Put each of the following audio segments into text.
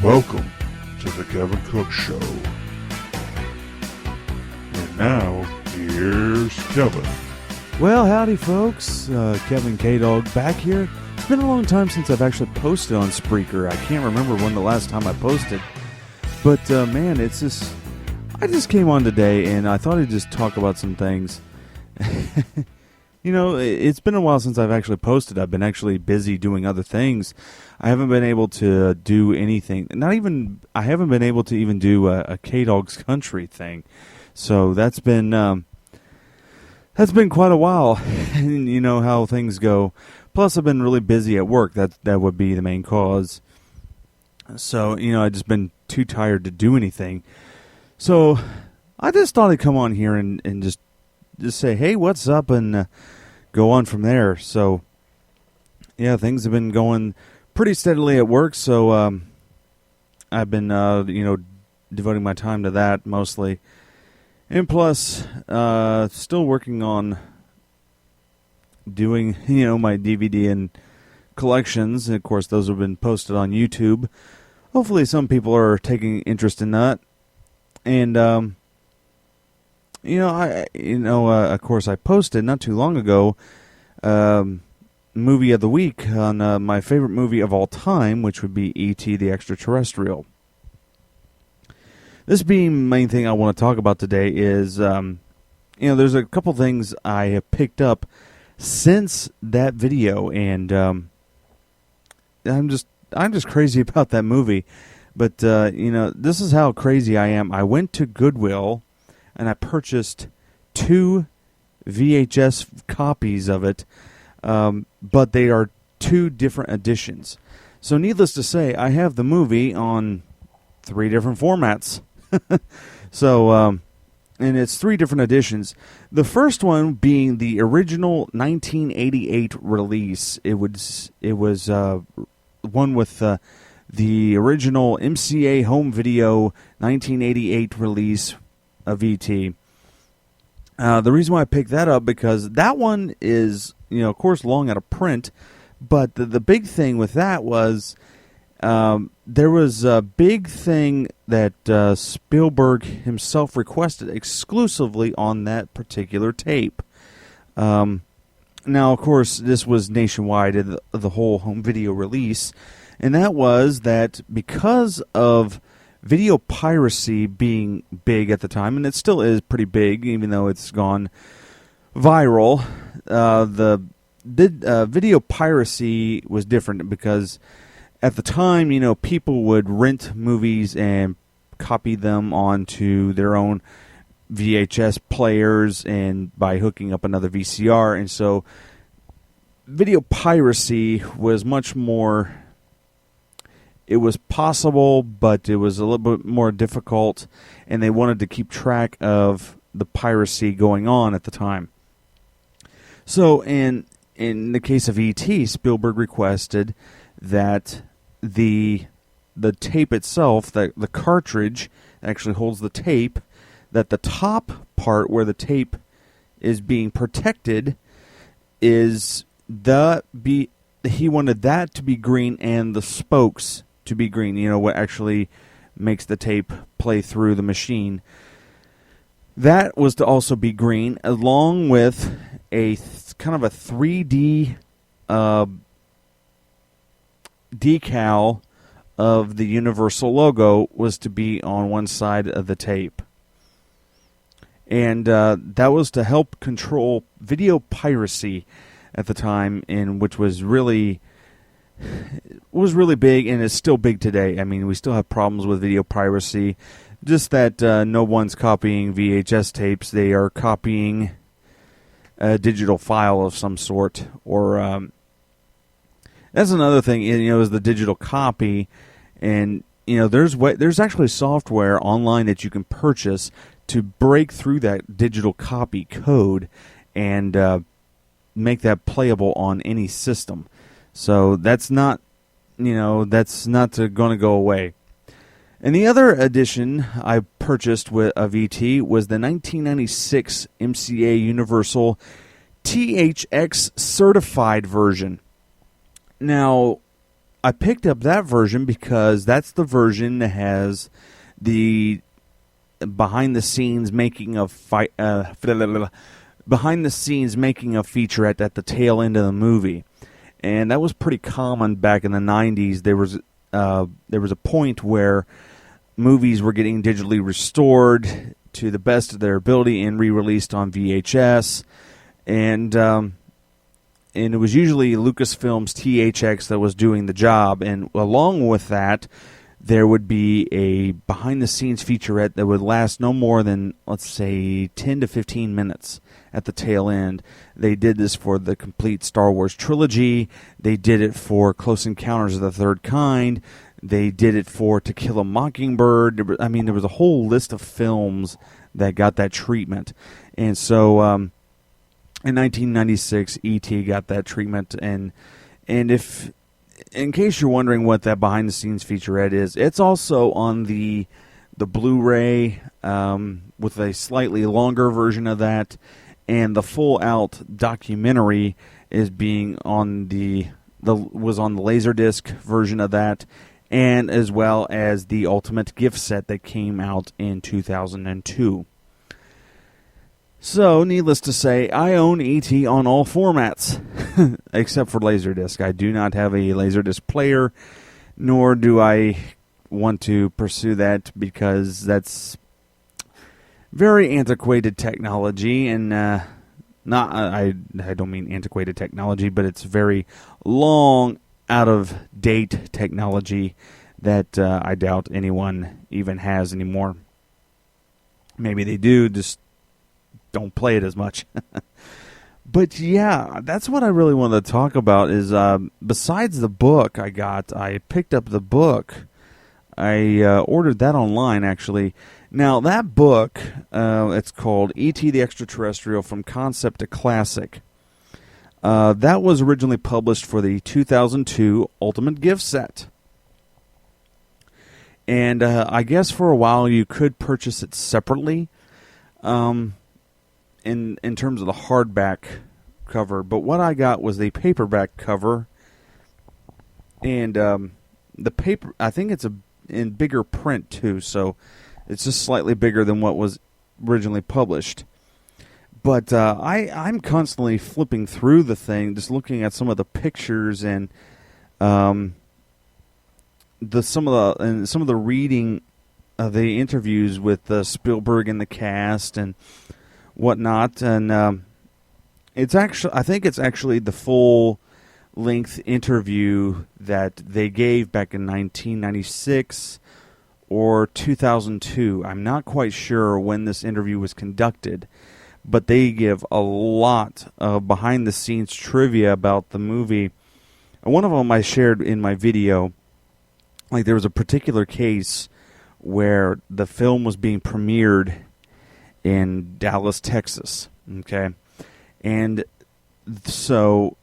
Welcome to the Kevin Cook Show. And now, here's Kevin. Well, howdy folks, Kevin K-Dog back here. It's been a long time since I've actually posted on Spreaker. I can't remember when the last time I posted. But man, I just came on today and I thought I'd just talk about some things. You know, it's been a while since I've actually posted. I've been actually busy doing other things. I haven't been able to do anything. I haven't been able to even do a K-Dog's Country thing. So that's been quite a while. And you know how things go. Plus, I've been really busy at work. That would be the main cause. So, you know, I've just been too tired to do anything. So I just thought I'd come on here and just say, hey, what's up, and go on from there. So, yeah, things have been going pretty steadily at work, so I've been, devoting my time to that mostly. And plus, still working on doing, my DVD and collections. And, of course, those have been posted on YouTube. Hopefully some people are taking interest in that. And, of course, I posted not too long ago movie of the week on my favorite movie of all time, which would be E.T. the Extraterrestrial. This being the main thing I want to talk about today is, there's a couple things I have picked up since that video, and I'm just crazy about that movie. But this is how crazy I am. I went to Goodwill and I purchased 2 VHS copies of it, but they are 2 different editions. So needless to say, I have the movie on 3 different formats. So, and it's 3 different editions. The first one being the original 1988 release. It was one with the original MCA home video 1988 release of E.T. The reason why I picked that up, because that one is, of course, long out of print, but the big thing with that was there was a big thing that Spielberg himself requested exclusively on that particular tape. Now, of course, this was nationwide, the whole home video release, and that was that because of video piracy being big at the time, and it still is pretty big, even though it's gone viral. The video piracy was different because at the time, people would rent movies and copy them onto their own VHS players and by hooking up another VCR, and so video piracy was much more. It was possible, but it was a little bit more difficult, and they wanted to keep track of the piracy going on at the time. So, in the case of E.T., Spielberg requested that the tape itself, the cartridge that actually holds the tape, that the top part where the tape is being protected he wanted that to be green and the spokes to be green, what actually makes the tape play through the machine. That was to also be green, along with a kind of a 3D decal of the Universal logo was to be on one side of the tape. And that was to help control video piracy at the time, which was really big, and is still big today. I mean, we still have problems with video piracy, just that no one's copying VHS tapes. They are copying a digital file of some sort, or that's another thing, is the digital copy. And there's actually software online that you can purchase to break through that digital copy code and make that playable on any system. So that's not going to go away. And the other edition I purchased of E.T. was the 1996 MCA Universal THX certified version. Now, I picked up that version because that's the version that has the behind the scenes making of behind the scenes making a featurette at the tail end of the movie, and that was pretty common back in the 90s. There was a point where movies were getting digitally restored to the best of their ability and re-released on VHS, and it was usually Lucasfilm's THX that was doing the job, and along with that, there would be a behind-the-scenes featurette that would last no more than, let's say, 10 to 15 minutes at the tail end. They did this for the complete Star Wars trilogy. They did it for Close Encounters of the Third Kind. They did it for To Kill a Mockingbird. There was a whole list of films that got that treatment. And so in 1996, E.T. got that treatment. And if... in case you're wondering what that behind-the-scenes featurette is, it's also on the Blu-ray with a slightly longer version of that, and the full-out documentary is being on was on the Laserdisc version of that, and as well as the Ultimate Gift Set that came out in 2002. So, needless to say, I own E.T. on all formats, except for Laserdisc. I do not have a Laserdisc player, nor do I want to pursue that because that's very antiquated technology, and I don't mean antiquated technology, but it's very long, out-of-date technology that I doubt anyone even has anymore. Maybe they do, just don't play it as much. But yeah, that's what I really wanted to talk about is besides the book I picked up the book. I ordered that online, actually. Now, that book, it's called E.T. the Extraterrestrial From Concept to Classic. That was originally published for the 2002 Ultimate Gift Set. And I guess for a while you could purchase it separately. In terms of the hardback cover, but what I got was the paperback cover, and the paper, I think it's in bigger print too, so it's just slightly bigger than what was originally published. But I'm constantly flipping through the thing, just looking at some of the pictures and some of the reading of the interviews with Spielberg and the cast and whatnot, and it's actually, I think it's actually the full-length interview that they gave back in 1996 or 2002. I'm not quite sure when this interview was conducted, but they give a lot of behind-the-scenes trivia about the movie. And one of them I shared in my video. Like, there was a particular case where the film was being premiered in Dallas, Texas, okay? And so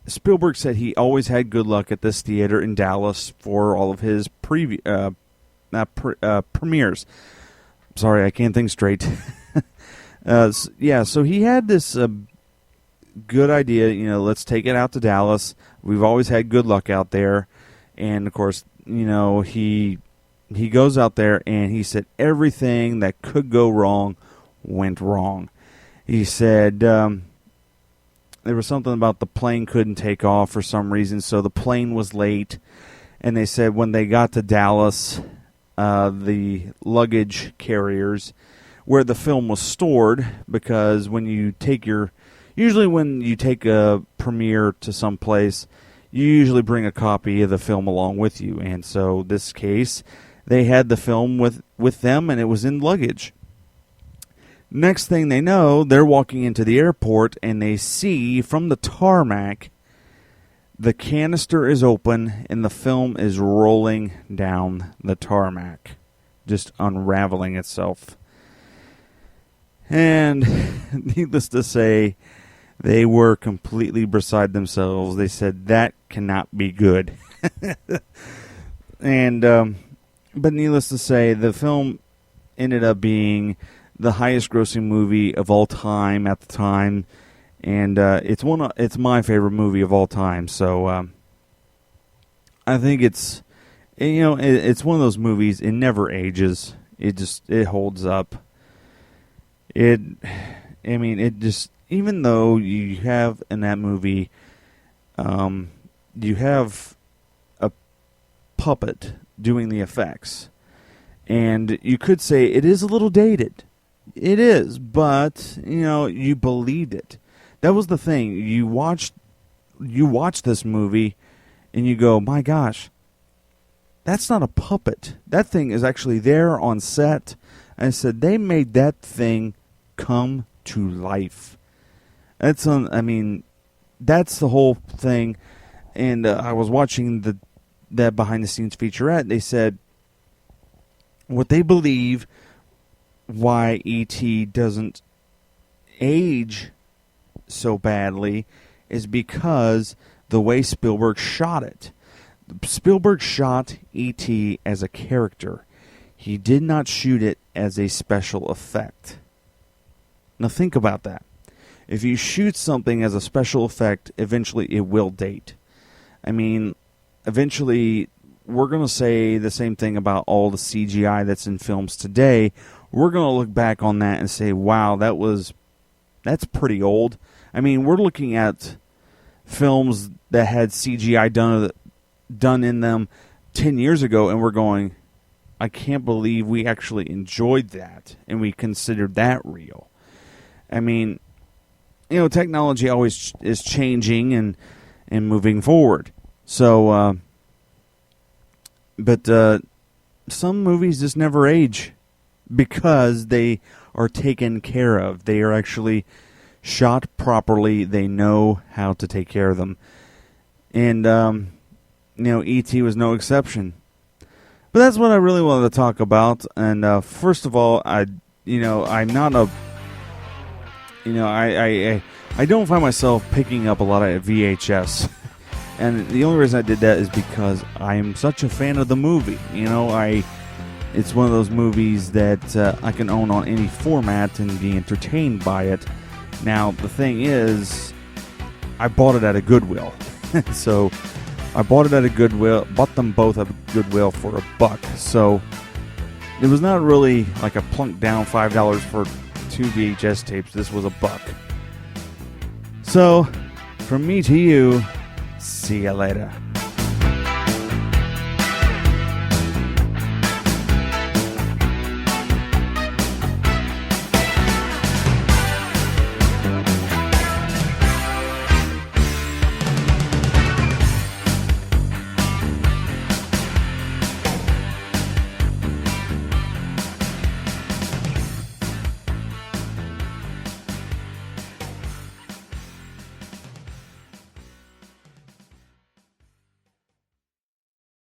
Spielberg said he always had good luck at this theater in Dallas for all of his premieres. Sorry, I can't think straight. So he had this good idea, let's take it out to Dallas. We've always had good luck out there. And, of course, he goes out there, and he said everything that could go wrong went wrong. He said there was something about the plane couldn't take off for some reason, so the plane was late. And they said when they got to Dallas, the luggage carriers, where the film was stored, because usually when you take a premiere to some place, you usually bring a copy of the film along with you. And so this case, they had the film with them, and it was in luggage. Next thing they know, they're walking into the airport, and they see from the tarmac, the canister is open, and the film is rolling down the tarmac, just unraveling itself. And needless to say, they were completely beside themselves. They said, that cannot be good. And but needless to say, the film ended up being the highest-grossing movie of all time at the time, and it's my favorite movie of all time. So I think it's it's one of those movies. It never ages. It holds up. It just, even though you have in that movie, you have a puppet doing the effects, and you could say it is a little dated. It is, but you believed it. That was the thing. You watch this movie, and you go, my gosh, that's not a puppet. That thing is actually there on set. And I said, they made that thing come to life. That's the whole thing. And I was watching that behind the scenes featurette. They said what they believe why E.T. doesn't age so badly is because the way Spielberg shot it. Spielberg shot E.T. as a character. He did not shoot it as a special effect. Now think about that. If you shoot something as a special effect, eventually it will date. Eventually we're going to say the same thing about all the CGI that's in films today. We're going to look back on that and say, wow, that's pretty old. We're looking at films that had CGI done in them 10 years ago, and we're going, I can't believe we actually enjoyed that and we considered that real. Technology always is changing and moving forward. So, but some movies just never age because they are taken care of. They are actually shot properly. They know how to take care of them. And, E.T. was no exception. But that's what I really wanted to talk about. And first of all, I'm not a... I don't find myself picking up a lot of VHS. And the only reason I did that is because I'm such a fan of the movie. It's one of those movies that I can own on any format and be entertained by it. Now, the thing is, I bought it at a Goodwill. So, I bought it at a Goodwill, bought them both at Goodwill for $1. So, it was not really like a plunk down $5 for 2 VHS tapes. This was $1. So, from me to you, see ya later.